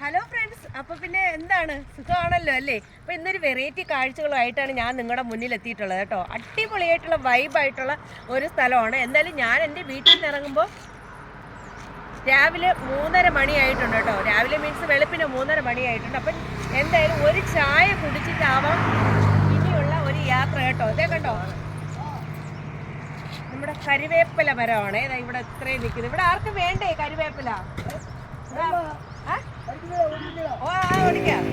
Hello friends, അപ്പോൾ പിന്നെ എന്താണ്, സുഖമാണല്ലോ അല്ലേ? അപ്പോൾ ഇന്നൊരു വെറൈറ്റി കാഴ്ചകളുമായിട്ടാണ് ഞാൻ നിങ്ങളുടെ മുന്നിൽ എത്തിയിട്ടുള്ളത് കേട്ടോ. അടിപൊളിയായിട്ടുള്ള വൈബായിട്ടുള്ള ഒരു സ്ഥലമാണ്. എന്തായാലും ഞാൻ എൻ്റെ വീട്ടിൽ നിന്ന് ഇറങ്ങുമ്പോൾ രാവിലെ 3:30 മണിയായിട്ടുണ്ട് കേട്ടോ. രാവിലെ മീൻസ് വെളുപ്പിന് 3:30 മണിയായിട്ടുണ്ട്. അപ്പം എന്തായാലും ഒരു ചായ കുടിച്ചിട്ടാവാം ഇനിയുള്ള ഒരു യാത്ര കേട്ടോ. ഇതേ കണ്ടോ, നമ്മുടെ കരിവേപ്പില മരമാണ്. ഏതാ ഇവിടെ ഇത്രയും നിൽക്കുന്നത്. ഇവിടെ ആർക്കും വേണ്ടേ കരിവേപ്പില? ഓടിക്കാം.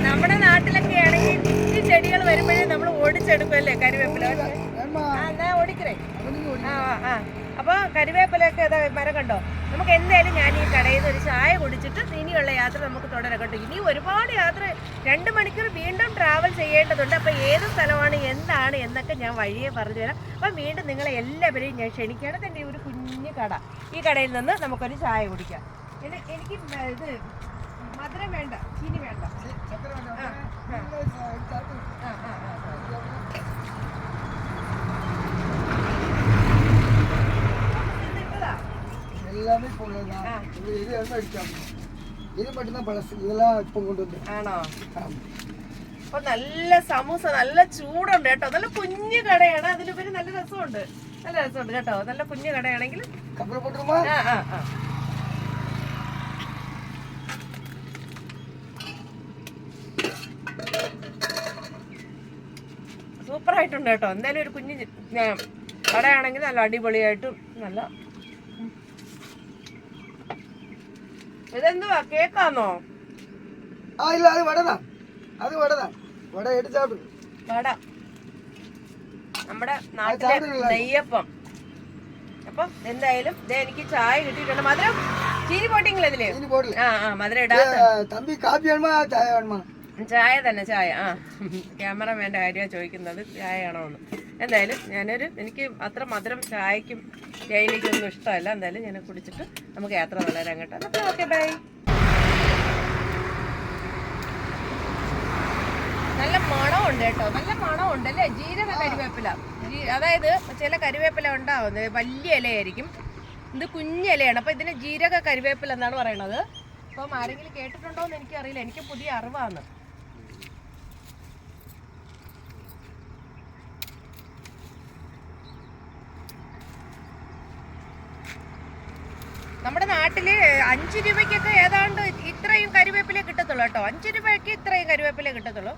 നമ്മുടെ നാട്ടിലൊക്കെ ആണെങ്കിൽ ഇത്തിരി ചെടികൾ വരുമ്പോഴേ നമ്മൾ ഓടിച്ചെടുക്കുമല്ലേ കരിവേപ്പില. എന്നാ ഓടിക്കറേ. അപ്പൊ കരിവേപ്പിലൊക്കെ മരം കണ്ടോ. നമുക്ക് എന്തായാലും ഞാൻ ഈ കടയിൽ നിന്ന് ഒരു ചായ കുടിച്ചിട്ട് ഇനിയുള്ള യാത്ര നമുക്ക് തുടരാം കേട്ടോ. ഇനി ഒരുപാട് യാത്ര 2 മണിക്കൂർ വീണ്ടും ട്രാവൽ ചെയ്യേണ്ടതുണ്ട്. അപ്പൊ ഏത് സ്ഥലമാണ് എന്താണ് എന്നൊക്കെ ഞാൻ വഴിയെ പറഞ്ഞു തരാം. അപ്പം വീണ്ടും നിങ്ങളെ എല്ലാവരെയും ഞാൻ ക്ഷണിക്കുകയാണ്. എൻ്റെ ഒരു കുഞ്ഞു കട, ഈ കടയിൽ നിന്ന് നമുക്കൊരു ചായ കുടിക്കാം. എനിക്ക് ഇത് മധുരം വേണ്ട, ചീനി വേണ്ട. எல்லாமே போடலாம். இது என்ன அடிச்சாங்க, இது மட்டும்தான் பழசு, இதெல்லாம் இப்போ கொண்டு வந்து. ആണോ? അപ്പൊ നല്ല സമൂസ, നല്ല ചൂടുണ്ട് കേട്ടോ. നല്ല കുഞ്ഞു കടയാണ്, അതിലുപരി നല്ല രസമുണ്ട്. നല്ല രസമുണ്ട് കേട്ടോ. നല്ല കുഞ്ഞു കടയാണെങ്കിൽ സൂപ്പർ ആയിട്ടുണ്ട് കേട്ടോ. എന്തായാലും ഒരു കുഞ്ഞു കടയാണെങ്കിൽ നല്ല അടിപൊളിയായിട്ടും നല്ല. ഇതെന്തുവാ, കേക്കാന്നോ? இல்ல அது வடதான், அது வடதான். வடை எடுத்து சாப்பிடு. വട, നമ്മുടെ നാട്ടിലെ നെയ്യപ്പം. അപ്പം എന്തായാലും എനിക്ക് ചായ കിട്ടിയിട്ടുണ്ട്. മധുരം ചീനി പോട്ടിങ്ങളെ ഇതില്? മധുരം ഇടാത്ത. തമ്പി കാപ്പി വേണമാ ചായ വേണമാ? ചായ തന്നെ, ചായ. ക്യാമറ വേണ്ട കാര്യമാണ് ചോദിക്കുന്നത്, ചായ ആണോന്ന്. എന്തായാലും എനിക്ക് അത്ര മധുരം ചായക്കും തേയിലേക്കൊന്നും ഇഷ്ടമല്ല. എന്തായാലും ഞാൻ കുടിച്ചിട്ട് നമുക്ക് യാത്ര തുടരാൻ കേട്ടോ. അപ്പോൾ ഓക്കെ, ബൈ. നല്ല മണമുണ്ട് കേട്ടോ, നല്ല മണമുണ്ട് അല്ലേ? ജീരക കരിവേപ്പില. അതായത് ചില കരിവേപ്പില ഉണ്ടാവുന്നത് വലിയ ഇലയായിരിക്കും, ഇത് കുഞ്ഞിലയാണ്. അപ്പോൾ ഇതിന് ജീരക കരിവേപ്പില എന്നാണ് പറയണത്. അപ്പം ആരെങ്കിലും കേട്ടിട്ടുണ്ടോ എന്ന് എനിക്കറിയില്ല, എനിക്ക് പുതിയ അറിവാണ്. നമ്മുടെ നാട്ടില് 5 രൂപയ്ക്കൊക്കെ ഏതാണ്ട് ഇത്രയും കരിവേപ്പിലേ കിട്ടത്തുള്ളൂ കേട്ടോ. 5 രൂപയ്ക്ക് ഇത്രയും കരിവേപ്പിലേ കിട്ടത്തുള്ളൂ.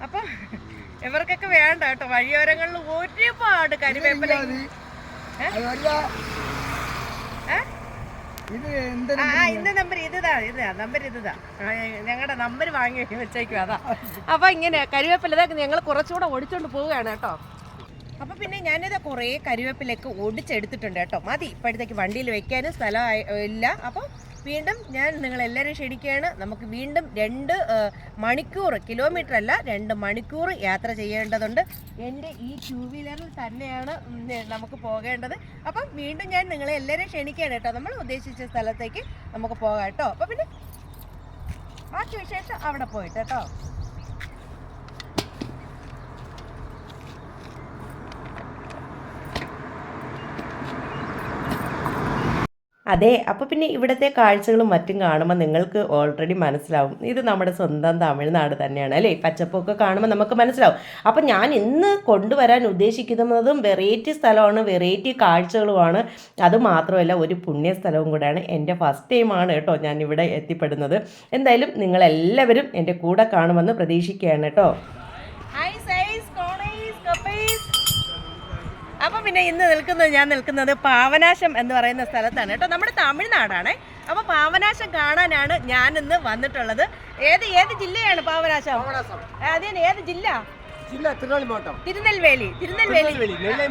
അപ്പൊ ഇവർക്കൊക്കെ വേണ്ട കേട്ടോ. വഴിയോരങ്ങളിൽ ഒരുപാട് കരിവേപ്പില. ഇന്ന നമ്പർ ഇതാ, നമ്പർ ഇതാ. ഞങ്ങളുടെ നമ്പർ വാങ്ങി വെച്ചേക്കും, അതാ. അപ്പൊ ഇങ്ങനെ കരിവേപ്പില ഞങ്ങൾ കുറച്ചുകൂടെ ഓടിച്ചോണ്ട് പോവുകയാണ് കേട്ടോ. അപ്പൊ പിന്നെ ഞാനിത് കുറേ കരിവേപ്പിലൊക്കെ ഒടിച്ചെടുത്തിട്ടുണ്ട് കേട്ടോ. മതി, ഇപ്പോഴത്തേക്ക് വണ്ടിയിൽ വെക്കാനും സ്ഥലം ഇല്ല. അപ്പോൾ വീണ്ടും ഞാൻ നിങ്ങളെല്ലാവരും ക്ഷണിക്കുകയാണ്. നമുക്ക് വീണ്ടും 2 മണിക്കൂർ, കിലോമീറ്റർ അല്ല 2 മണിക്കൂർ യാത്ര ചെയ്യേണ്ടതുണ്ട്. എൻ്റെ ഈ 2 വീലറിൽ തന്നെയാണ് നമുക്ക് പോകേണ്ടത്. അപ്പം വീണ്ടും ഞാൻ നിങ്ങളെ എല്ലാവരും ക്ഷണിക്കുകയാണ് കേട്ടോ. നമ്മൾ ഉദ്ദേശിച്ച സ്ഥലത്തേക്ക് നമുക്ക് പോകാം കേട്ടോ. അപ്പോൾ പിന്നെ ബാക്കി വിശേഷം അവിടെ പോയിട്ട് കേട്ടോ. അതെ, അപ്പോൾ പിന്നെ ഇവിടുത്തെ കാഴ്ചകളും മറ്റും കാണുമ്പോൾ നിങ്ങൾക്ക് ഓൾറെഡി മനസ്സിലാവും ഇത് നമ്മുടെ സ്വന്തം തമിഴ്നാട് തന്നെയാണ് അല്ലേ. പച്ചപ്പൊക്കെ കാണുമ്പോൾ നമുക്ക് മനസ്സിലാവും. അപ്പോൾ ഞാൻ ഇന്ന് കൊണ്ടുവരാൻ ഉദ്ദേശിക്കുന്നതും വെറൈറ്റി സ്ഥലമാണ്, വെറൈറ്റി കാഴ്ചകളുമാണ്. അതുമാത്രമല്ല ഒരു പുണ്യസ്ഥലവും കൂടെയാണ്. എൻ്റെ ഫസ്റ്റ് ടൈമാണ് കേട്ടോ ഞാൻ ഇവിടെ എത്തിപ്പെടുന്നത്. എന്തായാലും നിങ്ങളെല്ലാവരും എൻ്റെ കൂടെ കാണുമെന്ന് പ്രതീക്ഷിക്കുകയാണ് കേട്ടോ. അപ്പം പിന്നെ ഞാൻ നിൽക്കുന്നത് പാവനാശം എന്ന് പറയുന്ന സ്ഥലത്താണ് കേട്ടോ. നമ്മുടെ തമിഴ്നാടാണ്. അപ്പോൾ പാവനാശം കാണാനാണ് ഞാനിന്ന് വന്നിട്ടുള്ളത്. ഏത് ജില്ലയാണ് പാവനാശം? അതിന് ഏത് ജില്ല? തിരുനെൽവേലി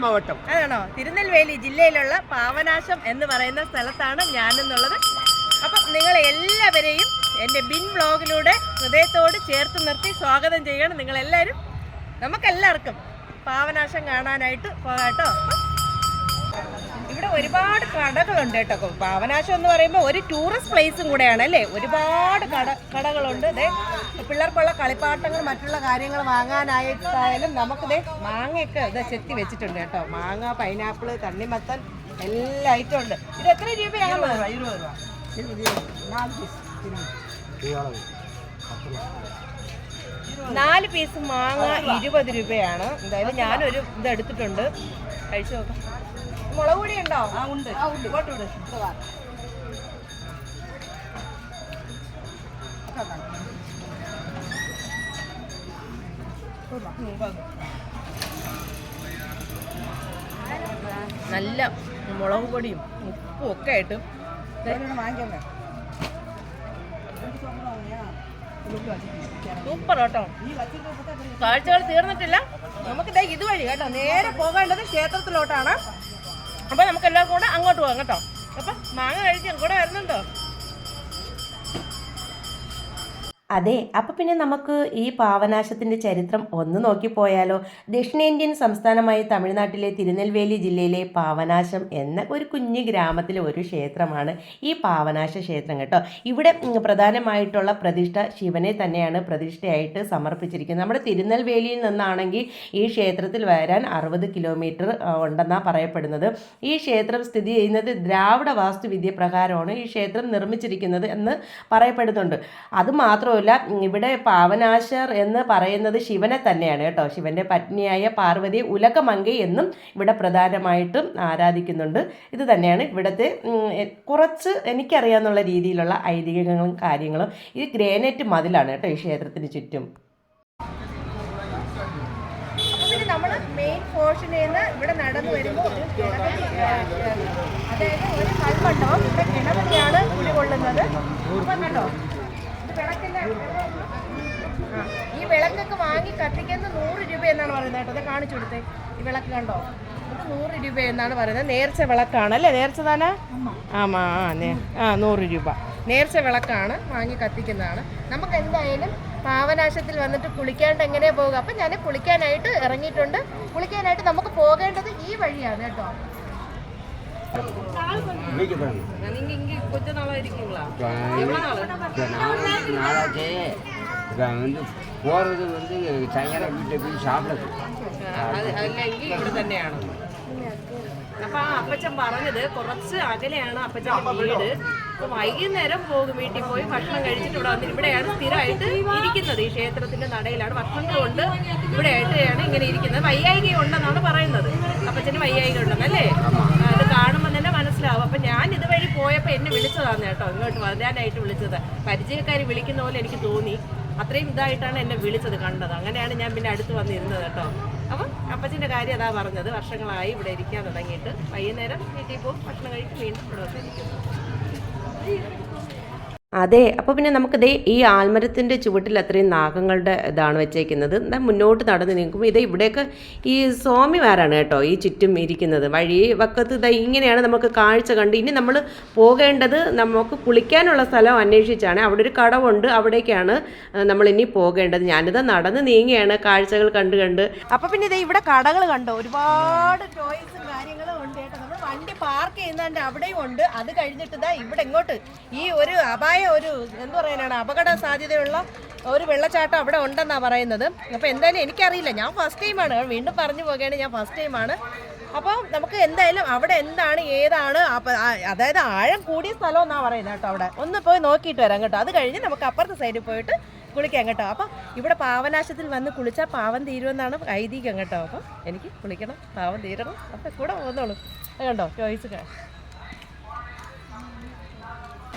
മാവട്ടം. അതാണോ? തിരുനെൽവേലി ജില്ലയിലുള്ള പാവനാശം എന്ന് പറയുന്ന സ്ഥലത്താണ് ഞാനെന്നുള്ളത്. അപ്പം നിങ്ങളെ എല്ലാവരെയും എൻ്റെ ബിൻ വ്ലോഗിലൂടെ ഹൃദയത്തോട് ചേർത്ത് നിർത്തി സ്വാഗതം ചെയ്യണം. നിങ്ങളെല്ലാവരും നമുക്കെല്ലാവർക്കും പാവനാശം കാണാനായിട്ട് പോകാട്ടോ. ഇവിടെ ഒരുപാട് കടകളുണ്ട് കേട്ടോ. പാവനാശം എന്ന് പറയുമ്പോൾ ഒരു ടൂറിസ്റ്റ് പ്ലേസും കൂടെയാണ് അല്ലേ. ഒരുപാട് കടകളുണ്ട്. ഇതേ പിള്ളേർക്കുള്ള കളിപ്പാട്ടങ്ങൾ, മറ്റുള്ള കാര്യങ്ങൾ വാങ്ങാനായിട്ടായാലും നമുക്കിതേ മാങ്ങയൊക്കെ ചെത്തി വെച്ചിട്ടുണ്ട് കേട്ടോ. മാങ്ങ, പൈനാപ്പിൾ, തണ്ണിമത്തൻ, എല്ലാ ഐറ്റം ഉണ്ട്. ഇത് എത്ര രൂപയാണ്? 4 പീസ് മാങ്ങ 20 രൂപയാണ്. എന്തായാലും ഞാനൊരു ഇത് എടുത്തിട്ടുണ്ട്, കഴിച്ചു നോക്കാം. മുളക് പൊടി ഉണ്ടോ? ഉണ്ട്. നല്ല മുളക് പൊടിയും ഉപ്പും ഒക്കെ ആയിട്ട് സൂപ്പർ കേട്ടോ. കാഴ്ചകൾ തീർന്നിട്ടില്ല. നമുക്ക് ഇതുവഴി കേട്ടോ നേരെ പോകേണ്ടത് ക്ഷേത്രത്തിലോട്ടാണ്. അപ്പൊ നമുക്ക് എല്ലാവർക്കും കൂടെ അങ്ങോട്ട് പോകാം കേട്ടോ. അപ്പൊ മാങ്ങ കഴിക്കാൻ കൂടെ വരുന്നുണ്ടോ? അതെ, അപ്പോൾ പിന്നെ നമുക്ക് ഈ പാവനാശത്തിൻ്റെ ചരിത്രം ഒന്ന് നോക്കിപ്പോയാലോ. ദക്ഷിണേന്ത്യൻ സംസ്ഥാനമായ തമിഴ്നാട്ടിലെ തിരുനെൽവേലി ജില്ലയിലെ പാവനാശം എന്ന ഒരു കുഞ്ഞു ഗ്രാമത്തിലെ ഒരു ക്ഷേത്രമാണ് ഈ പാവനാശ ക്ഷേത്രം കേട്ടോ. ഇവിടെ പ്രധാനമായിട്ടുള്ള പ്രതിഷ്ഠ ശിവനെ തന്നെയാണ് പ്രതിഷ്ഠയായിട്ട് സമർപ്പിച്ചിരിക്കുന്നത്. നമ്മുടെ തിരുനെൽവേലിയിൽ നിന്നാണെങ്കിൽ ഈ ക്ഷേത്രത്തിൽ വരാൻ 60 കിലോമീറ്റർ ഉണ്ടെന്നാണ് പറയപ്പെടുന്നത്. ഈ ക്ഷേത്രം സ്ഥിതി ചെയ്യുന്നത് ദ്രാവിഡ വാസ്തുവിദ്യ പ്രകാരമാണ് ഈ ക്ഷേത്രം നിർമ്മിച്ചിരിക്കുന്നത് എന്ന് പറയപ്പെടുന്നുണ്ട്. അതുമാത്രമല്ല, ഇവിടെ പാവനാശർ എന്ന് പറയുന്നത് ശിവനെ തന്നെയാണ് കേട്ടോ. ശിവന്റെ പത്നിയായ പാർവതി ഉലകമങ്കൈ എന്നും ഇവിടെ പ്രധാനമായിട്ടും ആരാധിക്കുന്നുണ്ട്. ഇത് തന്നെയാണ് ഇവിടുത്തെ കുറച്ച് എനിക്കറിയാവുന്ന രീതിയിലുള്ള ഐതിഹ്യങ്ങളും കാര്യങ്ങളും. ഇത് ഗ്രാനൈറ്റ് മതിലാണ് കേട്ടോ ഈ ക്ഷേത്രത്തിന് ചുറ്റും. നമ്മൾ മെയിൻ പോർഷനിൽ നിന്ന് ഇവിടെ നടന്നു വരുമ്പോൾ ഒരു അതായത് ഒരു കൽമണ്ഡപം, ഇവിടെ ഗണപതിയാണ് കുടികൊള്ളുന്നത്. അപ്പം കണ്ടോ വിളക്കിന്റെ ഈ വിളക്കൊക്കെ വാങ്ങി കത്തിക്കുന്നത് 100 രൂപ എന്നാണ് പറയുന്നത് കേട്ടോ. അത് കാണിച്ചു കൊടുത്തേ. ഈ വിളക്ക് കണ്ടോ, ഇത് 100 രൂപ എന്നാണ് പറയുന്നത്. നേർച്ച വിളക്കാണ് അല്ലേ? നേർച്ച താനാ? ആമാ 100 രൂപ നേർച്ച വിളക്കാണ്, വാങ്ങി കത്തിക്കുന്നതാണ്. നമുക്ക് എന്തായാലും പാവനാശത്തിൽ വന്നിട്ട് കുളിക്കാണ്ട് എങ്ങനെ പോകുക. അപ്പം ഞാൻ കുളിക്കാനായിട്ട് ഇറങ്ങിയിട്ടുണ്ട്. കുളിക്കാനായിട്ട് നമുക്ക് പോകേണ്ടത് ഈ വഴിയാണ് കേട്ടോ. நீங்க இங்க கொஞ்ச நாளா இருக்கீங்களா? எவ்வளவு நாள்? நாளாச்சே. வந்து போறது வந்து சாயங்காலம் வீட்டை போய் சாப்பிடுறது. അത് അല്ലെങ്കിൽ ഇവിടെ തന്നെയാണ്. അപ്പൊ ആ അപ്പച്ചൻ പറഞ്ഞത് കുറച്ച് അകലെയാണ് അപ്പച്ചന്റെ വീട്. അപ്പൊ വൈകുന്നേരം പോകും, വീട്ടിൽ പോയി ഭക്ഷണം കഴിച്ചിട്ട് ഇവിടെ വന്നിട്ട് ഇവിടെയാണ് സ്ഥിരമായിട്ട് ഇരിക്കുന്നത്. ഈ ക്ഷേത്രത്തിന്റെ നടയിലാണ് ഭക്ഷണം കൊണ്ട് ഇവിടെ ആയിട്ടാണ് ഇങ്ങനെ ഇരിക്കുന്നത്. വയ്യായിക ഉണ്ടെന്നാണ് പറയുന്നത്. അപ്പച്ചന് വയ്യായിക ഉണ്ടെന്നല്ലേ? അത് കാണുമ്പോൾ തന്നെ മനസ്സിലാവും. അപ്പൊ ഞാൻ ഇതുവഴി പോയപ്പോൾ എന്നെ വിളിച്ചതാണ് കേട്ടോ, ഇങ്ങോട്ട് വരാനായിട്ട് വിളിച്ചത്. പരിചയക്കാർ വിളിക്കുന്ന പോലെ എനിക്ക് തോന്നി. അത്രയും ഇതായിട്ടാണ് എന്നെ വിളിച്ചത്, കണ്ടത്. അങ്ങനെയാണ് ഞാൻ പിന്നെ അടുത്ത് വന്നിരുന്നത് കേട്ടോ. അപ്പം അപ്പച്ചൻ്റെ കാര്യം അതാ പറഞ്ഞത്. വർഷങ്ങളായി ഇവിടെ ഇരിക്കാൻ തുടങ്ങിയിട്ട്. വൈകുന്നേരം വീട്ടിൽ പോകും, ഭക്ഷണം കഴിക്കും, വീണ്ടും ഇവിടെ വന്നിരിക്കുന്നു. അതെ, അപ്പോൾ പിന്നെ നമുക്കിതേ ഈ ആൽമരത്തിൻ്റെ ചുവട്ടിൽ അത്രയും നാഗങ്ങളുടെ ഇതാണ് വെച്ചേക്കുന്നത്. എന്നാൽ മുന്നോട്ട് നടന്ന് നിൽക്കുമ്പോൾ ഇതേ ഇവിടെയൊക്കെ ഈ സ്വാമിമാരാണ് കേട്ടോ ഈ ചുറ്റും ഇരിക്കുന്നത്. വഴി വക്കത്ത് ഇതാ ഇങ്ങനെയാണ് നമുക്ക് കാഴ്ച കണ്ട്. ഇനി നമ്മൾ പോകേണ്ടത് നമുക്ക് കുളിക്കാനുള്ള സ്ഥലം അന്വേഷിച്ചാണ്. അവിടെ ഒരു കടവുണ്ട്, അവിടേക്കാണ് നമ്മളിനി പോകേണ്ടത്. ഞാനിത് നടന്ന് നീങ്ങിയാണ് കാഴ്ചകൾ കണ്ട്. അപ്പോൾ പിന്നെ ഇതേ ഇവിടെ കടകൾ കണ്ടോ, ഒരുപാട് ടോയ്സും കാര്യങ്ങളും ഉണ്ട് കേട്ടോ. നമ്മൾ വണ്ടി പാർക്ക് ചെയ്യുന്നതിൻ്റെ അവിടെയും ഉണ്ട്. അത് കഴിഞ്ഞിട്ട് ഇതാ ഇവിടെ ഇങ്ങോട്ട് ഈ ഒരു ഒരു എന്ത് പറയാനാണ്, അപകട സാധ്യതയുള്ള ഒരു വെള്ളച്ചാട്ടം അവിടെ ഉണ്ടെന്നാണ് പറയുന്നത്. അപ്പോൾ എന്തായാലും എനിക്കറിയില്ല, ഞാൻ ഫസ്റ്റ് ടൈമാണ്, വീണ്ടും പറഞ്ഞു പോകുകയാണ്, ഞാൻ ഫസ്റ്റ് ടൈമാണ്. അപ്പോൾ നമുക്ക് എന്തായാലും അവിടെ എന്താണ് ഏതാണ്, അതായത് ആഴം കൂടിയ സ്ഥലം എന്നാണ് പറയുന്നത് കേട്ടോ. അവിടെ ഒന്ന് പോയി നോക്കിയിട്ട് വരാം കേട്ടോ. അത് കഴിഞ്ഞ് നമുക്ക് അപ്പുറത്തെ സൈഡിൽ പോയിട്ട് കുളിക്കാം കേട്ടോ. അപ്പം ഇവിടെ പാവനാശത്തിൽ വന്ന് കുളിച്ചാൽ പാവം തീരുമെന്നാണ് ഐതിഹ്യം കേട്ടോ. അപ്പം എനിക്ക് കുളിക്കണം, പാവം തീരണം. അപ്പം കൂടെ പോകുന്നുള്ളൂ. കണ്ടോ ടോയ്സ്.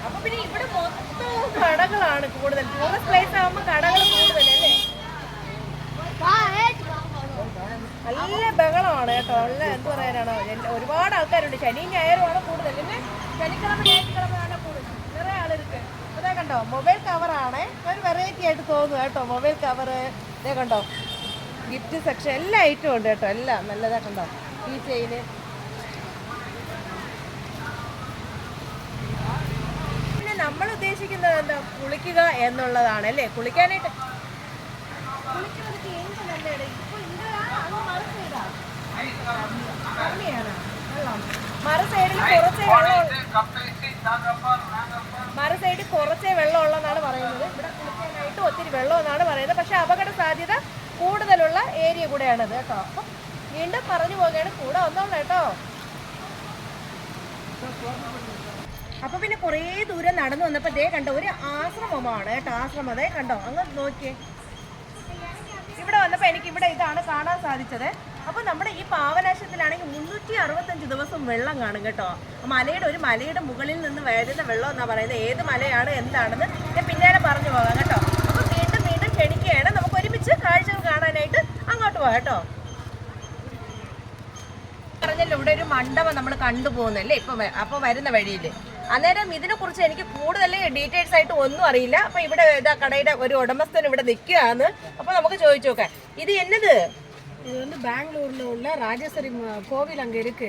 അപ്പൊ പിന്നെ ഇവിടെ മൊത്തം കടകളാണ് കൂടുതൽ. ടൂറിസ്റ്റ് പ്ലേസ് ആകുമ്പോൾ കടകൾ കൂടുതലല്ലേ? നല്ല ബഹളമാണ് കേട്ടോ. നല്ല എന്ത് പറയാനാണോ, ഒരുപാട് ആൾക്കാരുണ്ട്. ശനിയും ഞായറുമാണ് കൂടുതൽ. പിന്നെ ശനിക്കിഴമ ഞായറുക്കിഴമയാണ് കൂടുതൽ. നിറയെ ആളിരിക്കും. അതേ കണ്ടോ, മൊബൈൽ കവറാണ്. ഒരു വെറൈറ്റി ആയിട്ട് തോന്നുന്നു കേട്ടോ. മൊബൈൽ കവറ് ഇതേ കണ്ടോ, ഗിഫ്റ്റ് സെക്ഷൻ എല്ലാ ഐറ്റവും ഉണ്ട് കേട്ടോ. എല്ലാം നല്ലതാ കണ്ടോ. ഈ ചെയിന് നമ്മൾ ഉദ്ദേശിക്കുന്നത് എന്താ, കുളിക്കുക എന്നുള്ളതാണ് അല്ലേ? കുളിക്കാനായിട്ട് മറു സൈഡിൽ കുറച്ചേ വെള്ളം ഉള്ളതെന്നാണ് പറയുന്നത്. ഇവിടെ കുളിക്കാനായിട്ട് ഒത്തിരി വെള്ളം എന്നാണ് പറയുന്നത്. പക്ഷെ അപകട സാധ്യത കൂടുതലുള്ള ഏരിയ കൂടെയാണത് കേട്ടോ. അപ്പം വീണ്ടും പറഞ്ഞു പോകുകയാണ്, കൂടെ ഒന്നുള്ളൂ കേട്ടോ. അപ്പൊ പിന്നെ കുറേ ദൂരം നടന്നു വന്നപ്പോ ദേ കണ്ടോ ഒരു ആശ്രമമാണ് കേട്ടോ. ആശ്രമം അതേ കണ്ടോ, അങ്ങ് നോക്കിയേ. ഇവിടെ വന്നപ്പോൾ എനിക്ക് ഇവിടെ ഇതാണ് കാണാൻ സാധിച്ചത്. അപ്പോൾ നമ്മുടെ ഈ പാവനാശത്തിലാണെങ്കിൽ 365 ദിവസം വെള്ളം കാണും കേട്ടോ. ഒരു മലയുടെ മുകളിൽ നിന്ന് വരുന്ന വെള്ളം എന്നാണ് പറയുന്നത്. ഏത് മലയാണ് എന്താണെന്ന് ഞാൻ പിന്നാലെ പറഞ്ഞു പോകാം കേട്ടോ. അപ്പോൾ വീണ്ടും വീണ്ടും ക്ഷണിക്കുകയാണ്, നമുക്ക് ഒരുമിച്ച് കാഴ്ചകൾ കാണാനായിട്ട് അങ്ങോട്ട് പോകാം കേട്ടോ. പറഞ്ഞല്ലോ ഇവിടെ ഒരു മണ്ഡപം നമ്മൾ കണ്ടുപോകുന്നല്ലേ ഇപ്പം. അപ്പോൾ വരുന്ന വഴിയിൽ അന്നേരം ഇതിനെക്കുറിച്ച് എനിക്ക് കൂടുതൽ ഡീറ്റെയിൽസ് ആയിട്ട് ഒന്നും അറിയില്ല. അപ്പോൾ ഇവിടെ ഇതാ കടയുടെ ഒരു ഉടമസ്ഥൻ ഇവിടെ നിൽക്കുകയാണ്. അപ്പോൾ നമുക്ക് ചോദിച്ചു നോക്കാം, ഇത് എന്നത്? இது வந்து பெங்களூர்ல உள்ள ராஜேஸ்வரி கோவில் அங்க இருக்கு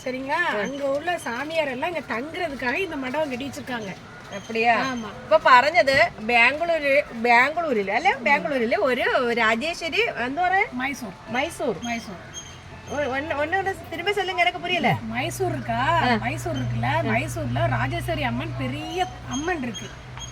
சரிங்களா. அங்க உள்ள சாமியார் எல்லாம் இங்க தங்குறதுக்காக இந்த மண்டபம் கட்டி வச்சிருக்காங்க. அப்படியா? ഇപ്പൊ പറഞ്ഞത് ബാംഗ്ലൂരില് അല്ലെ, ബാംഗ്ലൂരില് ഒരു രാജേശ്വരി എന്താ പറയാ, മൈസൂർ ஒன்னு திரும்ப சொல்லுங்க, எனக்கு புரியல. மைசூர் இருக்கா? மைசூர் இருக்குல்ல, மைசூர்ல ராஜேஸ்வரி அம்மன் பெரிய அம்மன் இருக்கு.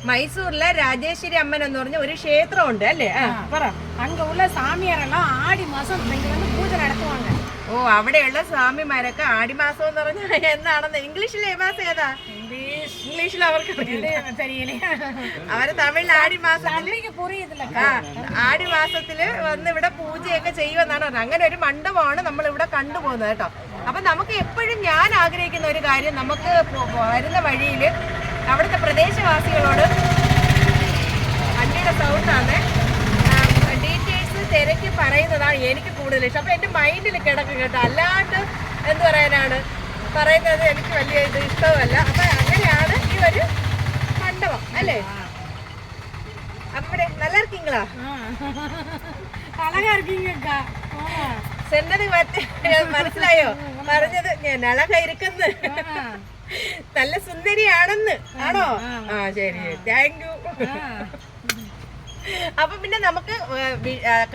മൈസൂരിലെ രാജേശ്വരി അമ്മൻ എന്ന് പറഞ്ഞ ഒരു ക്ഷേത്രം ഉണ്ട് അല്ലേ? പറ. அங்க உள்ள சாமியாரெல்லாம் ஆடி மாசம் இங்க வந்து பூஜை நடத்துவாங்க. ഓ, അവിടെയുള്ള സ്വാമിമാരൊക്കെ ആടിമാസം എന്ന് പറഞ്ഞാൽ എന്താണെന്ന് ഇംഗ്ലീഷിലെ മാസം ഏതാ? ഇംഗ്ലീഷിൽ അവർക്ക് അവര് തമിഴിൽ ആടിമാസത്തില് വന്ന് ഇവിടെ പൂജയൊക്കെ ചെയ്യുമെന്നാണ് പറഞ്ഞത്. അങ്ങനെ ഒരു മണ്ഡപമാണ് നമ്മൾ ഇവിടെ കണ്ടുപോകുന്നത് കേട്ടോ. അപ്പൊ നമുക്ക് എപ്പോഴും ഞാൻ ആഗ്രഹിക്കുന്ന ഒരു കാര്യം, നമുക്ക് വരുന്ന വഴിയില് അവിടുത്തെ പ്രദേശവാസികളോട്, വണ്ടിയുടെ സൗണ്ടാണ്, ഡീറ്റെയിൽസ് തിരക്കി പറയുന്നതാണ് എനിക്ക് കൂടുതൽ ഇഷ്ടം. അപ്പൊ എന്റെ മൈൻഡിൽ കിടക്കും കേട്ടോ. അല്ലാണ്ട് എന്ത് പറയാനാണ് പറയുന്നത് എനിക്ക് വലിയ ഇത് ഇഷ്ടമല്ല. അപ്പൊ അങ്ങനെയാണ് ഈ ഒരു മണ്ഡപം അല്ലേ? അപ്പടെ നല്ല ഇരിക്കீங்களா? அழகா இருக்கீங்கக்கா. ചെന്നത് മനസ്സിലായോ പറഞ്ഞത്? ഞാൻ അഴക ഇരിക്കുന്നു, നല്ല സുന്ദരിയാണെന്ന്. ആണോ? ആ ശരി, താങ്ക് യു. അപ്പൊ പിന്നെ നമുക്ക്